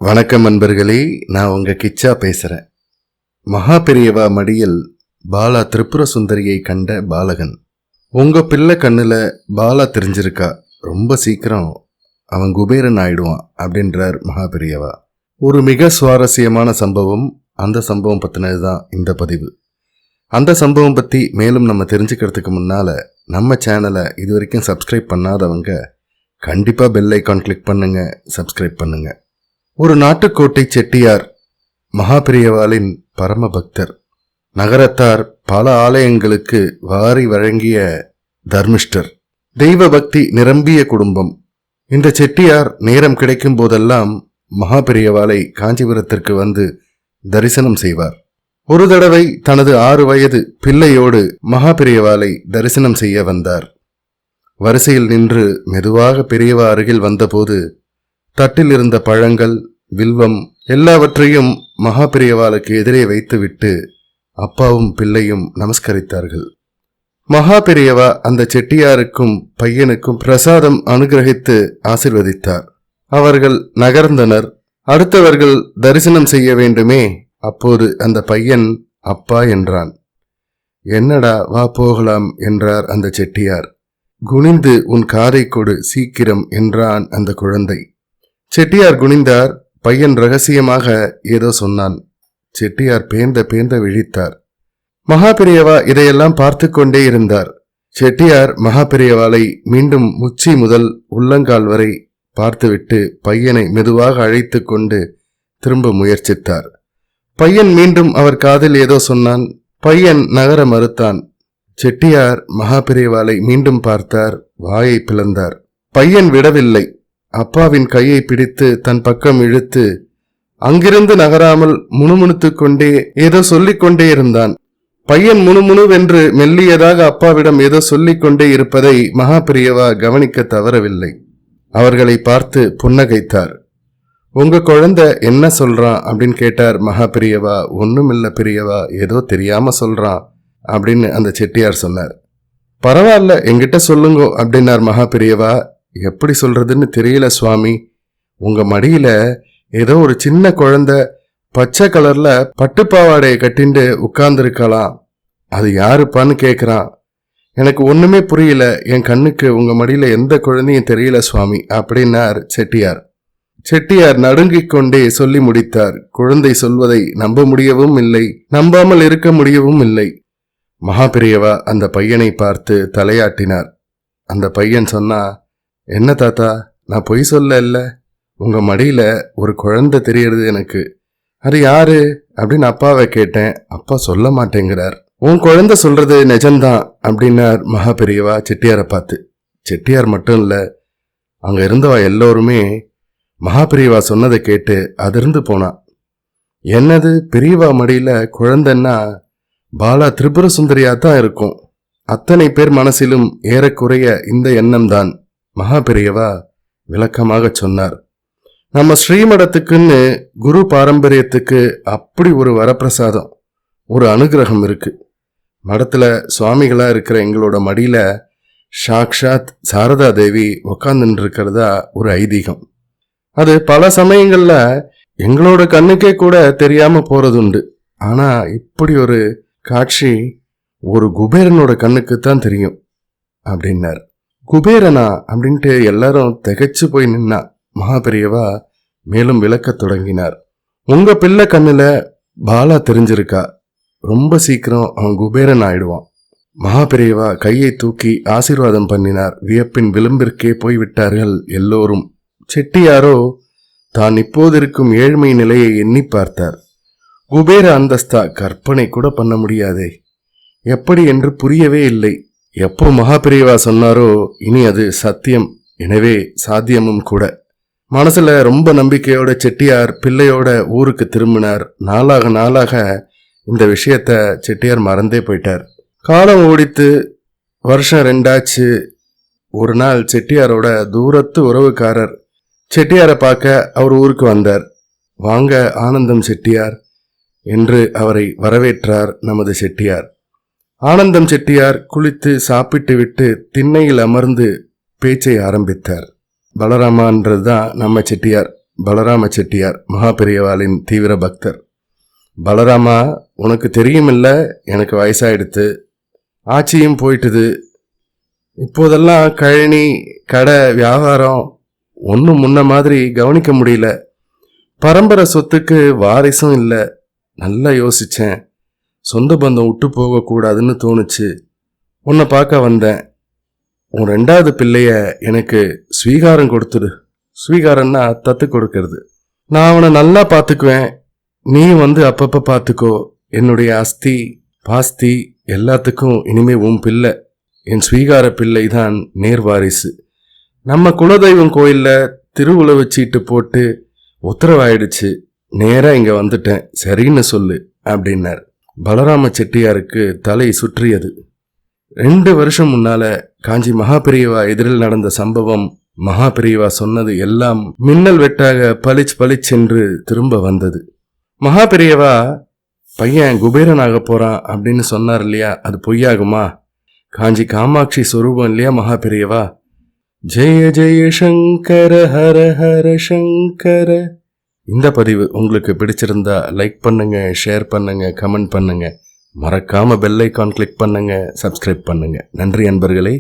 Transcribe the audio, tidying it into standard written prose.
வணக்கம் நண்பர்களே, நான் உங்க கிச்சா பேசுறேன். மகா பெரியவா மடியில் பாலா திரிபுர சுந்தரியை கண்ட பாலகன். உங்க பிள்ளை கண்ணுல பாலா தெரிஞ்சிருக்கா, ரொம்ப சீக்கிரம் அவன் குபேரன் ஆயிடுவான் அப்படின்றார் மகா பெரியவா. ஒரு மிக சுவாரஸ்யமான சம்பவம். அந்த சம்பவம் பத்தினதுதான் இந்த பதிவு. அந்த சம்பவம் பத்தி மேலும் நம்ம தெரிஞ்சுக்கிறதுக்கு முன்னால நம்ம சேனலை இது வரைக்கும் சப்ஸ்கிரைப் பண்ணாதவங்க கண்டிப்பா பெல் ஐக்கான் கிளிக் பண்ணுங்க, சப்ஸ்கிரைப் பண்ணுங்க. ஒரு நாட்டுக்கோட்டை செட்டியார் மகா பெரியவாளின் பரம பக்தர். நகரத்தார் பல ஆலயங்களுக்கு வாரி வழங்கிய தர்மிஷ்டர். தெய்வ பக்தி நிரம்பிய குடும்பம். இந்த செட்டியார் நேரம் கிடைக்கும் போதெல்லாம் மகா பெரியவாளை காஞ்சிபுரத்திற்கு வந்து தரிசனம் செய்வார். ஒரு தடவை தனது 6 வயது பிள்ளையோடு மகா பெரியவாளை தரிசனம் செய்ய வந்தார். வரிசையில் நின்று மெதுவாக பெரியவா அருகில் வந்தபோது தட்டில் இருந்த பழங்கள், வில்வம் எல்லாவற்றையும் மகா பெரியவாளுக்கு எதிரே வைத்துவிட்டு அப்பாவும் பிள்ளையும் நமஸ்கரித்தார்கள். மகா பெரியவா அந்த செட்டியாருக்கும் பையனுக்கும் பிரசாதம் அனுகிரகித்து ஆசிர்வதித்தார். அவர்கள் நகர்ந்தனர். அடுத்தவர்கள் தரிசனம் செய்ய வேண்டுமே. அப்போது அந்த பையன் அப்பா என்றான். என்னடா, வா போகலாம் என்றார் அந்த செட்டியார். குனிந்து உன் காதை கொடு சீக்கிரம் என்றான் அந்த குழந்தை. செட்டியார் குனிந்தார். பையன் ரகசியமாக ஏதோ சொன்னான். செட்டியார் பேந்த விழித்தார். மகா பெரியவா இதையெல்லாம் பார்த்து கொண்டே இருந்தார். செட்டியார் மகா பெரியவாளை மீண்டும் உச்சி முதல் உள்ளங்கால் வரை பார்த்துவிட்டு பையனை மெதுவாக அழைத்து கொண்டு திரும்ப முயற்சித்தார். பையன் மீண்டும் அவர் காதில் ஏதோ சொன்னான். பையன் நகர மறுத்தான். செட்டியார் மகா பெரியவாளை மீண்டும் பார்த்தார். வாயை பிளந்தார். பையன் விடவில்லை. அப்பாவின் கையை பிடித்து தன் பக்கம் இழுத்து அங்கிருந்து நகராமல் முணுமுணுத்துக் கொண்டே ஏதோ சொல்லிக் கொண்டே இருந்தான். பையன் முணுமுணுவென்று மெல்லியதாக அப்பாவிடம் ஏதோ சொல்லிக் கொண்டே இருப்பதை மகா பெரியவா கவனிக்க தவறவில்லை. அவர்களை பார்த்து புன்னகைத்தார். உங்க குழந்தை என்ன சொல்றான் அப்படின்னு கேட்டார் மகா பெரியவா. ஒண்ணுமில்ல பெரியவா, ஏதோ தெரியாம சொல்றான் அப்படின்னு அந்த செட்டியார் சொன்னார். பரவாயில்ல, என்கிட்ட சொல்லுங்க அப்படின்னார் மகா பெரியவா. எப்படி சொல்றதுன்னு தெரியல சுவாமி. உங்க மடியில ஏதோ ஒரு சின்ன குழந்தை பச்சை கலர்ல பட்டுப்பாவாடையை கட்டிண்டு உட்கார்ந்துருக்கலாம். அது யாருப்பான்னு கேக்குறான். எனக்கு ஒண்ணுமே புரியல. என் கண்ணுக்கு உங்க மடியில எந்த குழந்தையும் தெரியல சுவாமி அப்படின்னார் செட்டியார். செட்டியார் நடுங்கிக் கொண்டே சொல்லி முடித்தார். குழந்தை சொல்வதை நம்ப முடியவும் இல்லை, நம்பாமல் இருக்க முடியவும் இல்லை. மகா பெரியவா அந்த பையனை பார்த்து தலையாட்டினார். அந்த பையன் சொன்னா, என்ன தாத்தா, நான் பொய் சொல்ல இல்ல, உங்க மடியில ஒரு குழந்தை தெரியறது எனக்கு. அது யாரு அப்படின்னு அப்பாவை கேட்டேன். அப்பா சொல்ல மாட்டேங்கிறார். உன் குழந்தை சொல்றது நிஜம்தான் அப்படின்னார் மகா பெரியவா செட்டியாரை பார்த்து. செட்டியார் மட்டும் இல்ல, அங்க இருந்தவா எல்லோருமே மகா பெரியவா சொன்னதை கேட்டு அதிர்ந்து போனான். என்னது, பெரியவா மடியில குழந்தைன்னா பாலா திரிபுர சுந்தரியா தான் இருக்கும். அத்தனை பேர் மனசிலும் ஏறக்குறைய இந்த எண்ணம் தான். மகா பெரியவா விளக்கமாக சொன்னார். நம்ம ஸ்ரீமடத்துக்குன்னு குரு பாரம்பரியத்துக்கு அப்படி ஒரு வரப்பிரசாதம், ஒரு அனுகிரகம் இருக்கு. மடத்துல சுவாமிகளா இருக்கிற எங்களோட மடியில சாக்ஷாத் சாரதா தேவி உக்காந்துட்டு இருக்கிறதா ஒரு ஐதீகம். அது பல சமயங்கள்ல எங்களோட கண்ணுக்கே கூட தெரியாம போறதுண்டு. ஆனா இப்படி ஒரு காட்சி ஒரு குபேரனோட கண்ணுக்குத்தான் தெரியும் அப்படின்னார். குபேரனா அப்படின்ட்டு எல்லாரும் திகைச்சு போய் நின்னா. மகா பெரியவா மேலும் விளக்க தொடங்கினார். உங்க பிள்ளை கண்ணுல பாலா தெரிஞ்சிருக்கா, ரொம்ப சீக்கிரம் அவன் குபேரன் ஆயிடுவான். மகா பெரியவா கையை தூக்கி ஆசீர்வாதம் பண்ணினார். வியப்பின் விளிம்பிற்கே போய்விட்டார்கள் எல்லோரும். செட்டியாரோ தான் இப்போதிருக்கும் ஏழ்மை நிலையை எண்ணி பார்த்தார். குபேர அந்தஸ்தா கற்பனை கூட பண்ண முடியாதே, எப்படி என்று புரியவே இல்லை. எப்போ மகா பெரியவா சொன்னாரோ இனி அது சத்தியம், எனவே சாத்தியமும் கூட. மனசுல ரொம்ப நம்பிக்கையோட செட்டியார் பிள்ளையோட ஊருக்கு திரும்பினார். நாளாக இந்த விஷயத்த செட்டியார் மறந்தே போயிட்டார். காலம் ஓடித்து வருஷம் 2 ஆச்சு. ஒரு நாள் செட்டியாரோட தூரத்து உறவுக்காரர் செட்டியாரை பார்க்க அவர் ஊருக்கு வந்தார். வாங்க ஆனந்தம் செட்டியார் என்று அவரை வரவேற்றார் நமது செட்டியார். ஆனந்தம் செட்டியார் குளித்து சாப்பிட்டு விட்டு திண்ணையில் அமர்ந்து பேச்சை ஆரம்பித்தார். பலராமான்றதுதான் நம்ம செட்டியார். பலராம செட்டியார் மகாபெரியவாளின் தீவிர பக்தர். பலராமா, உனக்கு தெரியுமில்ல, எனக்கு வயசாயிடுத்து, ஆட்சியும் போயிட்டுது. இப்போதெல்லாம் கழனி, கடை, வியாபாரம் ஒன்றும் முன்ன மாதிரி கவனிக்க முடியல. பரம்பரை சொத்துக்கு வாரிசும் இல்லை. நல்லா யோசிச்சேன். சொந்த பந்தம் விட்டு போகக்கூடாதுன்னு தோணுச்சு. உன்னை பார்க்க வந்தேன். உன் 2வது பிள்ளைய எனக்கு ஸ்வீகாரம் கொடுத்துடு. ஸ்வீகாரம்னா தத்து கொடுக்கறது. நான் அவனை நல்லா பார்த்துக்குவேன். நீ வந்து அப்பப்ப பார்த்துக்கோ. என்னுடைய அஸ்தி பாஸ்தி எல்லாத்துக்கும் இனிமே உன் பிள்ளை. என் ஸ்வீகார பிள்ளை தான் நேர்வாரிசு. நம்ம குலதெய்வம் கோயில்ல திருவுளவு சீட்டு போட்டு உத்தரவாயிடுச்சு. நேரா இங்க வந்துட்டேன், சரின்னு சொல்லு அப்படின்னார். பலராம செட்டியாருக்கு தலை சுற்றியது. 2 வருஷம் முன்னால காஞ்சி மகாபெரியவா எதிரில் நடந்த சம்பவம், மகாபெரியவா சொன்னது எல்லாம் மின்னல் வெட்டாக பளிச்சென்று திரும்ப வந்தது. மகாபெரியவா பையன் குபேரனாக போறான் அப்படின்னு சொன்னார் இல்லையா, அது பொய்யாகுமா? காஞ்சி காமாட்சி சொரூபம் இல்லையா மகாபெரியவா? ஜெய ஜெய சங்கர ஹர ஹர சங்கர. இந்த பதிவு உங்களுக்கு பிடிச்சிருந்தா லைக் பண்ணுங்க, ஷேர் பண்ணுங்க, கமெண்ட் பண்ணுங்க. மறக்காம பெல் ஐகான் கிளிக் பண்ணுங்க, சப்ஸ்கிரைப் பண்ணுங்க. நன்றி அன்பர்களே.